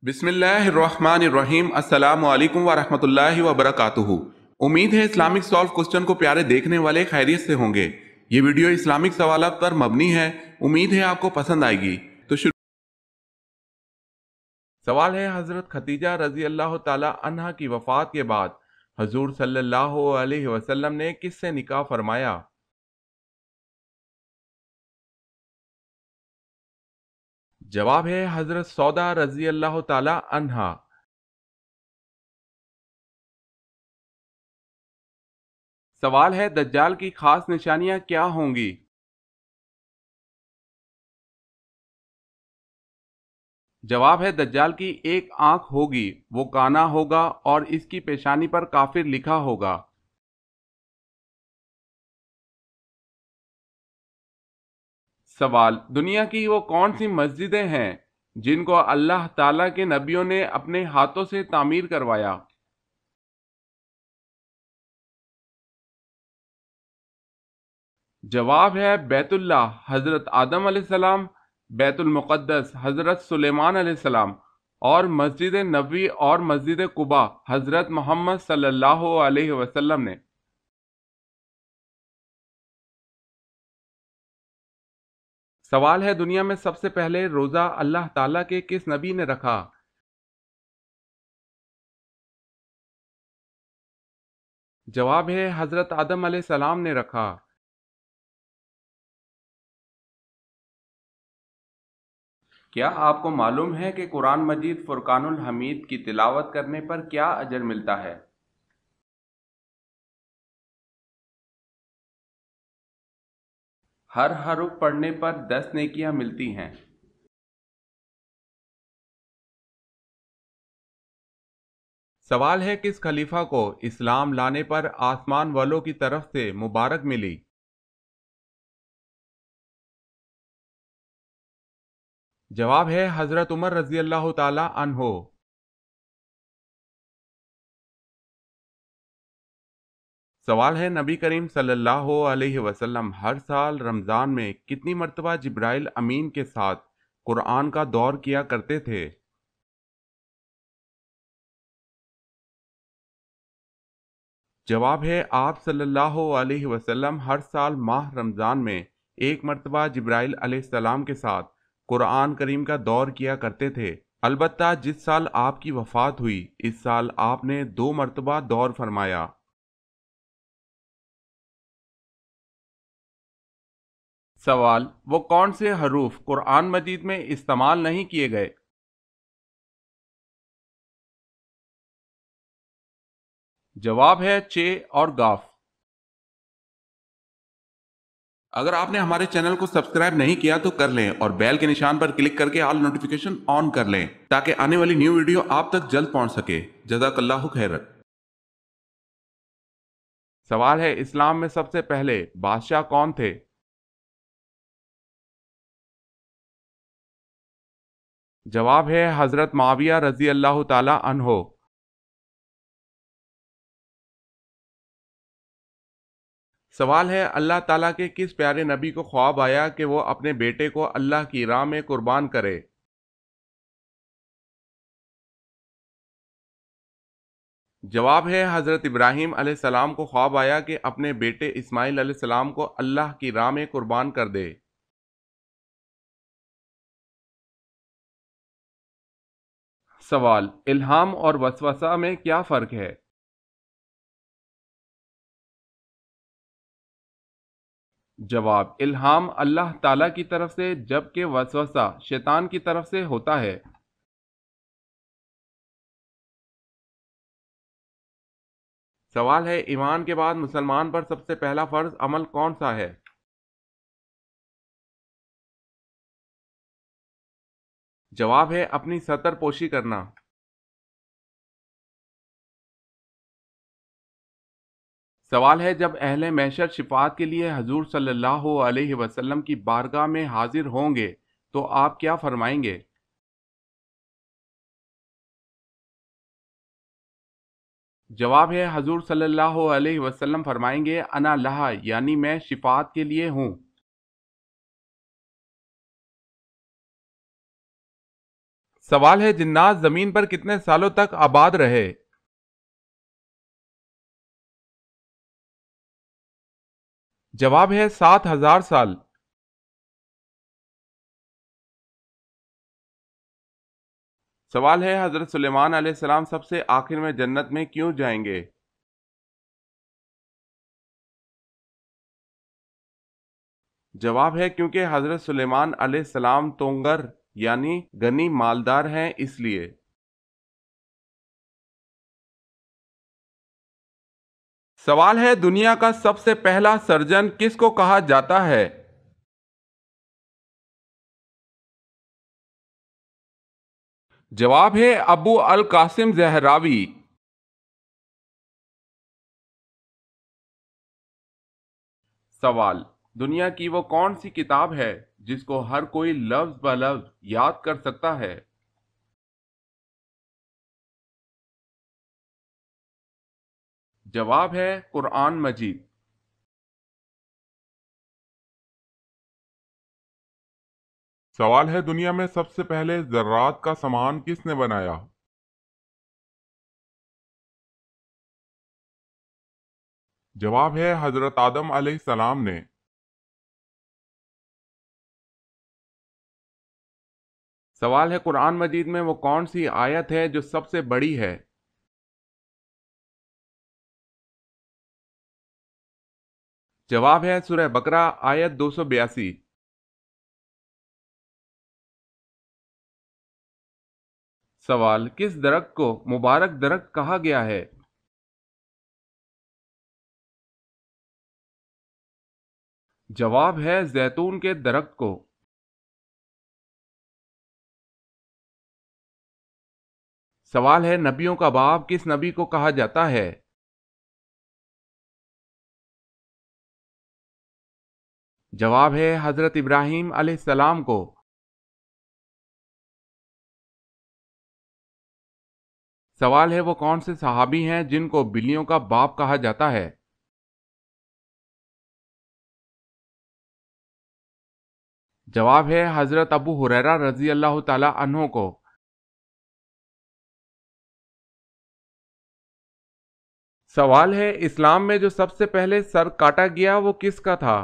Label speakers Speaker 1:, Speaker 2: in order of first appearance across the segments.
Speaker 1: بسم اللہ الرحمن الرحیم۔ السلام علیکم ورحمۃ اللہ وبرکاتہ۔ امید ہے اسلامک سالو کوسچن کو پیارے دیکھنے والے خیریت سے ہوں گے۔ یہ ویڈیو اسلامک سوالات پر مبنی ہے، امید ہے آپ کو پسند آئے گی۔ تو سوال ہے، حضرت خدیجہ رضی اللہ تعالی عنہا کی وفات کے بعد حضور صلی اللہ علیہ وسلم نے کس سے نکاح فرمایا؟ جواب ہے حضرت سودا رضی اللہ تعالی عنہا۔ سوال ہے، دجال کی خاص نشانیاں کیا ہوں گی؟ جواب ہے دجال کی ایک آنکھ ہوگی، وہ کانا ہوگا اور اس کی پیشانی پر کافر لکھا ہوگا۔ سوال، دنیا کی وہ کون سی مسجدیں ہیں جن کو اللہ تعالیٰ کے نبیوں نے اپنے ہاتھوں سے تعمیر کروایا؟ جواب ہے بیت اللہ حضرت آدم علیہ السلام، بیت المقدس حضرت سلیمان علیہ السلام، اور مسجد نبوی اور مسجد قباء حضرت محمد صلی اللہ علیہ وسلم نے۔ سوال ہے، دنیا میں سب سے پہلے روزہ اللہ تعالیٰ کے کس نبی نے رکھا؟ جواب ہے حضرت آدم علیہ السلام نے رکھا۔ کیا آپ کو معلوم ہے کہ قرآن مجید فرقان الحمید کی تلاوت کرنے پر کیا اجر ملتا ہے؟ ہر حرف پڑھنے پر 10 نیکیاں ملتی ہیں۔ سوال ہے، کس خلیفہ کو اسلام لانے پر آسمان والوں کی طرف سے مبارک ملی؟ جواب ہے حضرت عمر رضی اللہ تعالی عنہ۔ سوال ہے، نبی کریم صلی اللہ علیہ وسلم ہر سال رمضان میں کتنی مرتبہ جبرائیل امین کے ساتھ قرآن کا دور کیا کرتے تھے؟ جواب ہے آپ صلی اللہ علیہ وسلم ہر سال ماہ رمضان میں ایک مرتبہ جبرائیل علیہ السلام کے ساتھ قرآن کریم کا دور کیا کرتے تھے۔ البتہ جس سال آپ کی وفات ہوئی اس سال آپ نے 2 مرتبہ دور فرمایا۔ سوال، وہ کون سے حروف قرآن مجید میں استعمال نہیں کیے گئے؟ جواب ہے چ اور گاف۔ اگر آپ نے ہمارے چینل کو سبسکرائب نہیں کیا تو کر لیں اور بیل کے نشان پر کلک کر کے آل نوٹیفیکیشن آن کر لیں تاکہ آنے والی نیو ویڈیو آپ تک جلد پہنچ سکے۔ جزاک اللہ خیرت۔ سوال ہے، اسلام میں سب سے پہلے بادشاہ کون تھے؟ جواب ہے حضرت معاویہ رضی اللہ تعالی عنہ۔ سوال ہے، اللہ تعالیٰ کے کس پیارے نبی کو خواب آیا کہ وہ اپنے بیٹے کو اللہ کی راہ میں قربان کرے؟ جواب ہے حضرت ابراہیم علیہ السلام کو خواب آیا کہ اپنے بیٹے اسماعیل علیہ السلام کو اللہ کی راہ میں قربان کر دے۔ سوال، الہام اور وسوسہ میں کیا فرق ہے؟ جواب، الہام اللہ تعالیٰ کی طرف سے جبکہ وسوسہ شیطان کی طرف سے ہوتا ہے۔ سوال ہے، ایمان کے بعد مسلمان پر سب سے پہلا فرض عمل کون سا ہے؟ جواب ہے اپنی ستر پوشی کرنا۔ سوال ہے، جب اہل محشر شفاعت کے لیے حضور صلی اللہ علیہ وسلم کی بارگاہ میں حاضر ہوں گے تو آپ کیا فرمائیں گے؟ جواب ہے حضور صلی اللہ علیہ وسلم فرمائیں گے انا لہا، یعنی میں شفاعت کے لیے ہوں۔ سوال ہے جنات زمین پر کتنے سالوں تک آباد رہے؟ جواب ہے 7,000 سال۔ سوال ہے حضرت سلیمان علیہ السلام سب سے آخر میں جنت میں کیوں جائیں گے؟ جواب ہے کیونکہ حضرت سلیمان علیہ السلام تونگر یعنی غنی مالدار ہیں اس لیے۔ سوال ہے دنیا کا سب سے پہلا سرجن کس کو کہا جاتا ہے؟ جواب ہے ابو القاسم زہراوی۔ سوال، دنیا کی وہ کون سی کتاب ہے جس کو ہر کوئی لفظ بہ لفظ یاد کر سکتا ہے؟ جواب ہے قرآن مجید۔ سوال ہے دنیا میں سب سے پہلے ذرات کا سامان کس نے بنایا؟ جواب ہے حضرت آدم علیہ السلام نے۔ سوال ہے قرآن مجید میں وہ کون سی آیت ہے جو سب سے بڑی ہے؟ جواب ہے سورہ بقرہ آیت 282۔ سوال، کس درخت کو مبارک درخت کہا گیا ہے؟ جواب ہے زیتون کے درخت کو۔ سوال ہے نبیوں کا باپ کس نبی کو کہا جاتا ہے؟ جواب ہے حضرت ابراہیم علیہ السلام کو۔ سوال ہے وہ کون سے صحابی ہیں جن کو بلیوں کا باپ کہا جاتا ہے؟ جواب ہے حضرت ابو ہریرہ رضی اللہ تعالی عنہ کو۔ سوال ہے اسلام میں جو سب سے پہلے سر کاٹا گیا وہ کس کا تھا؟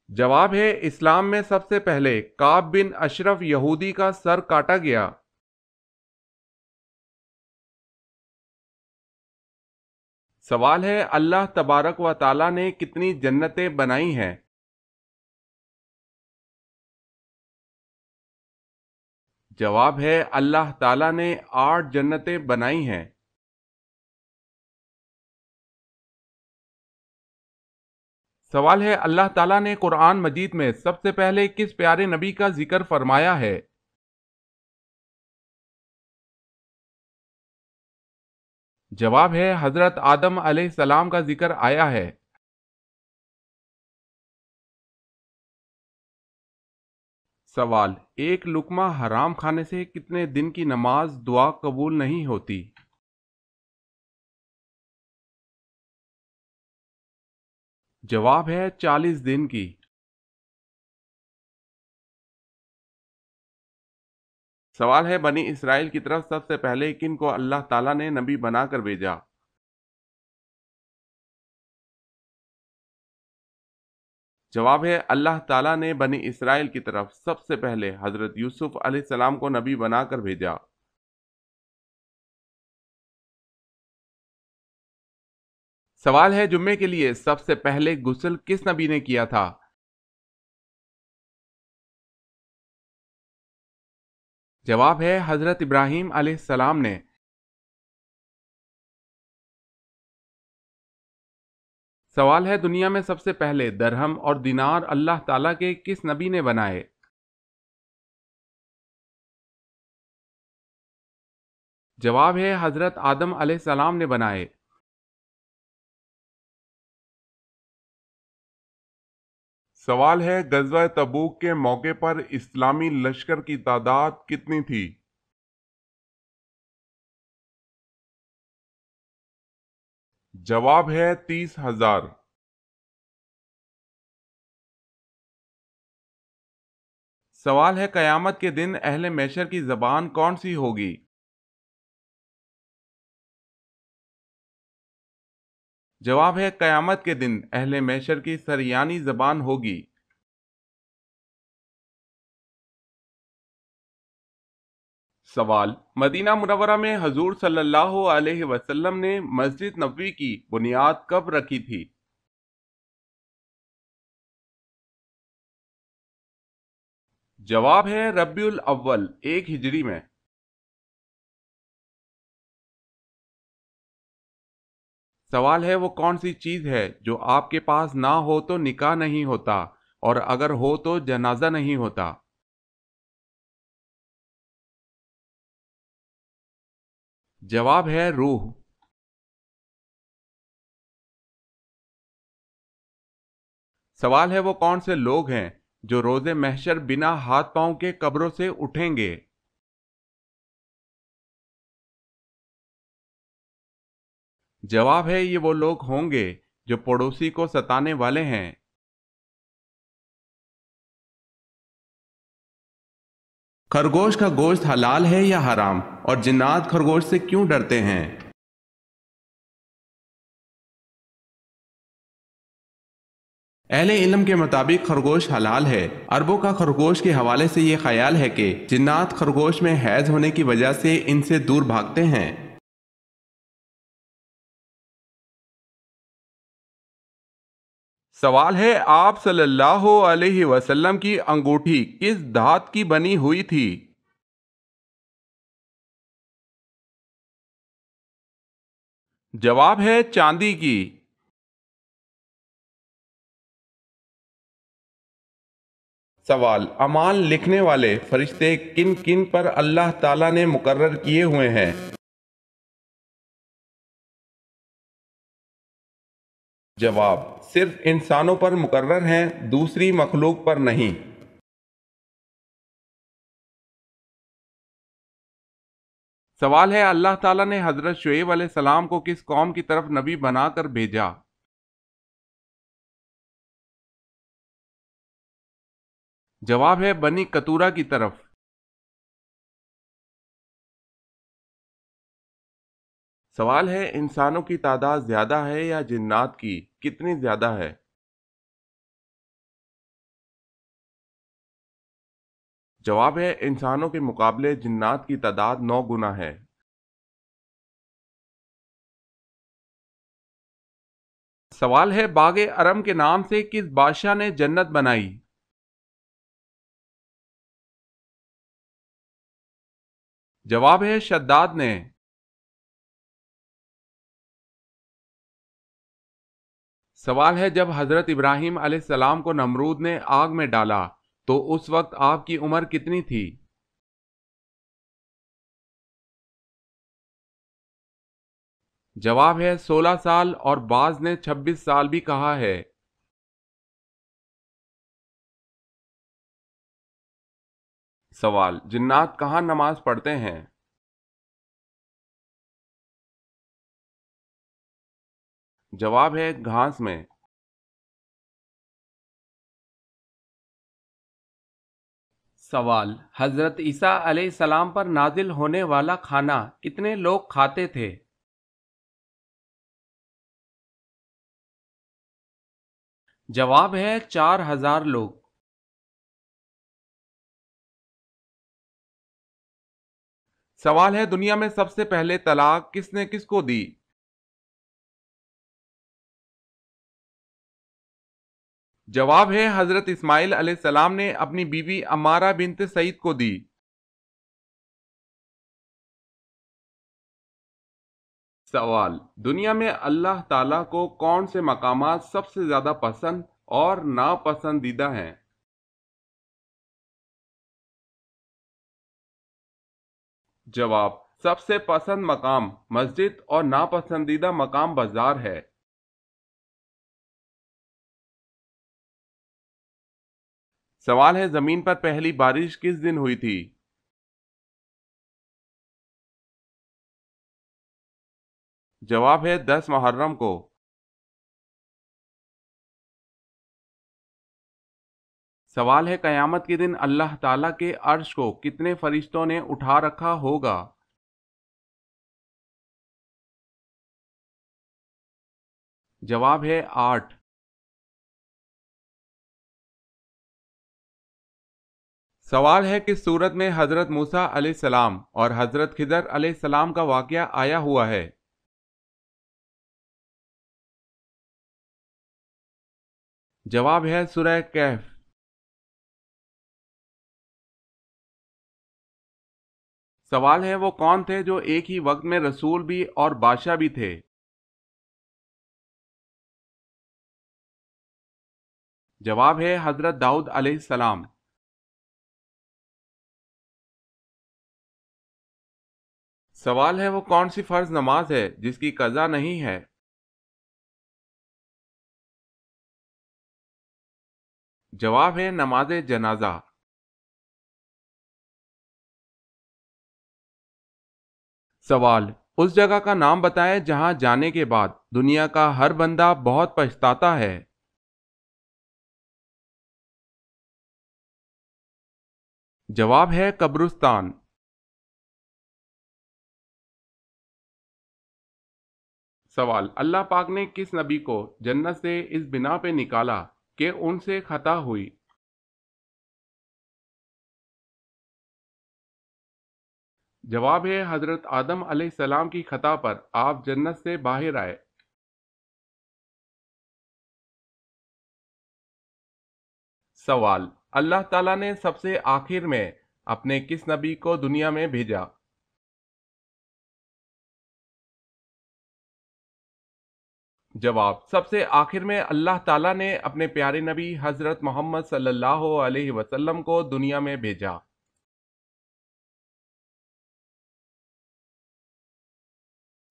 Speaker 1: جواب ہے اسلام میں سب سے پہلے کعب بن اشرف یہودی کا سر کاٹا گیا۔ سوال ہے اللہ تبارک و تعالی نے کتنی جنتیں بنائی ہیں؟ جواب ہے اللہ تعالی نے 8 جنتیں بنائی ہیں۔ سوال ہے اللہ تعالیٰ نے قرآن مجید میں سب سے پہلے کس پیارے نبی کا ذکر فرمایا ہے؟ جواب ہے حضرت آدم علیہ السلام کا ذکر آیا ہے۔ سوال، ایک لقمہ حرام کھانے سے کتنے دن کی نماز دعا قبول نہیں ہوتی؟ جواب ہے 40 دن کی۔ سوال ہے بنی اسرائیل کی طرف سب سے پہلے کن کو اللہ تعالیٰ نے نبی بنا کر بھیجا؟ جواب ہے اللہ تعالیٰ نے بنی اسرائیل کی طرف سب سے پہلے حضرت یوسف علیہ السلام کو نبی بنا کر بھیجا۔ سوال ہے جمعے کے لیے سب سے پہلے غسل کس نبی نے کیا تھا؟ جواب ہے حضرت ابراہیم علیہ السلام نے۔ سوال ہے دنیا میں سب سے پہلے درہم اور دینار اللہ تعالیٰ کے کس نبی نے بنائے؟ جواب ہے حضرت آدم علیہ السلام نے بنائے۔ سوال ہے غزوہ تبوک کے موقع پر اسلامی لشکر کی تعداد کتنی تھی؟ جواب ہے 30,000۔ سوال ہے قیامت کے دن اہل محشر کی زبان کون سی ہوگی؟ جواب ہے قیامت کے دن اہل محشر کی سریانی زبان ہوگی۔ سوال، مدینہ منورہ میں حضور صلی اللہ علیہ وسلم نے مسجد نبوی کی بنیاد کب رکھی تھی؟ جواب ہے ربیع الاول 1 ہجری میں۔ سوال ہے وہ کون سی چیز ہے جو آپ کے پاس نہ ہو تو نکاح نہیں ہوتا اور اگر ہو تو جنازہ نہیں ہوتا؟ جواب ہے روح۔ سوال ہے وہ کون سے لوگ ہیں جو روز محشر بنا ہاتھ پاؤں کے قبروں سے اٹھیں گے؟ جواب ہے یہ وہ لوگ ہوں گے جو پڑوسی کو ستانے والے ہیں۔ خرگوش کا گوشت حلال ہے یا حرام، اور جنات خرگوش سے کیوں ڈرتے ہیں؟ اہل علم کے مطابق خرگوش حلال ہے۔ عربوں کا خرگوش کے حوالے سے یہ خیال ہے کہ جنات خرگوش میں حیض ہونے کی وجہ سے ان سے دور بھاگتے ہیں۔ سوال ہے آپ صلی اللہ علیہ وسلم کی انگوٹھی کس دھات کی بنی ہوئی تھی؟ جواب ہے چاندی کی۔ سوال، اعمال لکھنے والے فرشتے کن کن پر اللہ تعالیٰ نے مقرر کیے ہوئے ہیں؟ جواب، صرف انسانوں پر مقرر ہیں، دوسری مخلوق پر نہیں۔ سوال ہے اللہ تعالیٰ نے حضرت شعیب علیہ السلام کو کس قوم کی طرف نبی بنا کر بھیجا؟ جواب ہے بنی قطورہ کی طرف۔ سوال ہے انسانوں کی تعداد زیادہ ہے یا جنات کی، کتنی زیادہ ہے؟ جواب ہے انسانوں کے مقابلے جنات کی تعداد 9 گنا ہے۔ سوال ہے باغ ارم کے نام سے کس بادشاہ نے جنت بنائی؟ جواب ہے شداد نے۔ سوال ہے جب حضرت ابراہیم علیہ السلام کو نمرود نے آگ میں ڈالا تو اس وقت آپ کی عمر کتنی تھی؟ جواب ہے 16 سال، اور بعض نے 26 سال بھی کہا ہے۔ سوال، جنات کہاں نماز پڑھتے ہیں؟ جواب ہے گھاس میں۔ سوال، حضرت عیسیٰ علیہ السلام پر نازل ہونے والا کھانا کتنے لوگ کھاتے تھے؟ جواب ہے 4000 لوگ۔ سوال ہے دنیا میں سب سے پہلے طلاق کس نے کس کو دی؟ جواب ہے حضرت اسماعیل علیہ السلام نے اپنی بیوی عمارہ بنت سعید کو دی۔ سوال، دنیا میں اللہ تعالیٰ کو کون سے مقامات سب سے زیادہ پسند اور ناپسندیدہ ہیں؟ جواب، سب سے پسند مقام مسجد اور ناپسندیدہ مقام بازار ہے۔ سوال ہے زمین پر پہلی بارش کس دن ہوئی تھی؟ جواب ہے 10 محرم کو۔ سوال ہے قیامت کے دن اللہ تعالیٰ کے عرش کو کتنے فرشتوں نے اٹھا رکھا ہوگا؟ جواب ہے 8۔ سوال ہے کس سورت میں حضرت موسیٰ علیہ السلام اور حضرت خضر علیہ السلام کا واقعہ آیا ہوا ہے؟ جواب ہے سورہ کہف۔ سوال ہے وہ کون تھے جو ایک ہی وقت میں رسول بھی اور بادشاہ بھی تھے؟ جواب ہے حضرت داؤد علیہ السلام۔ سوال ہے وہ کون سی فرض نماز ہے جس کی قضا نہیں ہے؟ جواب ہے نماز جنازہ۔ سوال اس جگہ کا نام بتائیں جہاں جانے کے بعد دنیا کا ہر بندہ بہت پچھتاتا ہے۔ جواب ہے قبرستان۔ سوال اللہ پاک نے کس نبی کو جنت سے اس بنا پہ نکالا کہ ان سے خطا ہوئی؟ جواب ہے حضرت آدم علیہ السلام کی خطا پر آپ جنت سے باہر آئے۔ سوال اللہ تعالیٰ نے سب سے آخر میں اپنے کس نبی کو دنیا میں بھیجا؟ جواب سب سے آخر میں اللہ تعالیٰ نے اپنے پیارے نبی حضرت محمد صلی اللہ علیہ وسلم کو دنیا میں بھیجا۔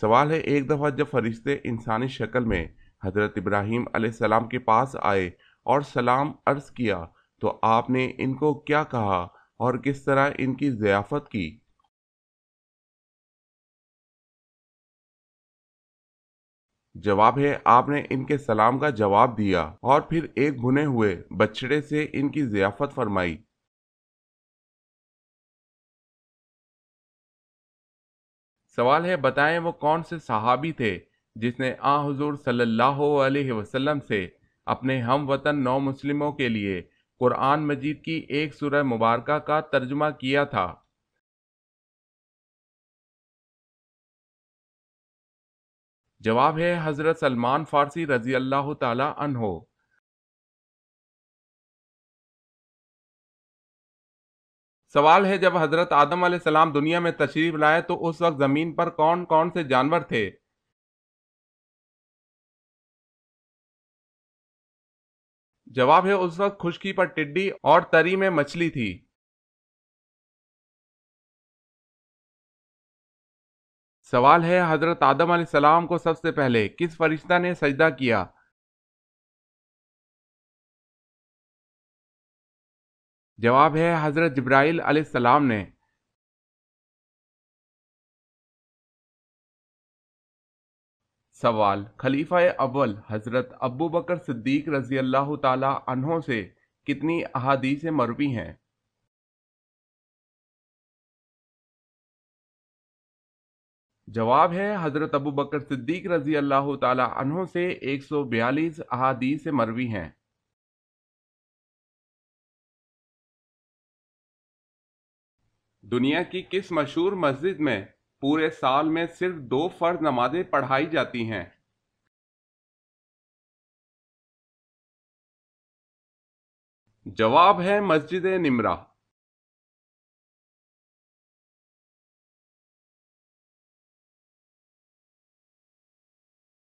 Speaker 1: سوال ہے ایک دفعہ جب فرشتے انسانی شکل میں حضرت ابراہیم علیہ السلام کے پاس آئے اور سلام عرض کیا تو آپ نے ان کو کیا کہا اور کس طرح ان کی ضیافت کی؟ جواب ہے آپ نے ان کے سلام کا جواب دیا اور پھر ایک بھنے ہوئے بچڑے سے ان کی ضیافت فرمائی۔ سوال ہے بتائیں وہ کون سے صحابی تھے جس نے حضور صلی اللہ علیہ وسلم سے اپنے ہم وطن نو مسلموں کے لیے قرآن مجید کی ایک سورہ مبارکہ کا ترجمہ کیا تھا؟ جواب ہے حضرت سلمان فارسی رضی اللہ تعالی عنہ۔ سوال ہے جب حضرت آدم علیہ السلام دنیا میں تشریف لائے تو اس وقت زمین پر کون کون سے جانور تھے؟ جواب ہے اس وقت خشکی پر ٹڈی اور تری میں مچھلی تھی۔ سوال ہے حضرت آدم علیہ السلام کو سب سے پہلے کس فرشتہ نے سجدہ کیا؟ جواب ہے حضرت جبرائیل علیہ السلام نے۔ سوال خلیفہ اول حضرت ابو بکر صدیق رضی اللہ تعالی عنہ سے کتنی احادیث مروی ہیں؟ جواب ہے حضرت ابو بکر صدیق رضی اللہ تعالی عنہ سے 142 احادیث مروی ہیں۔ دنیا کی کس مشہور مسجد میں پورے سال میں صرف 2 فرض نمازیں پڑھائی جاتی ہیں؟ جواب ہے مسجد نمرہ۔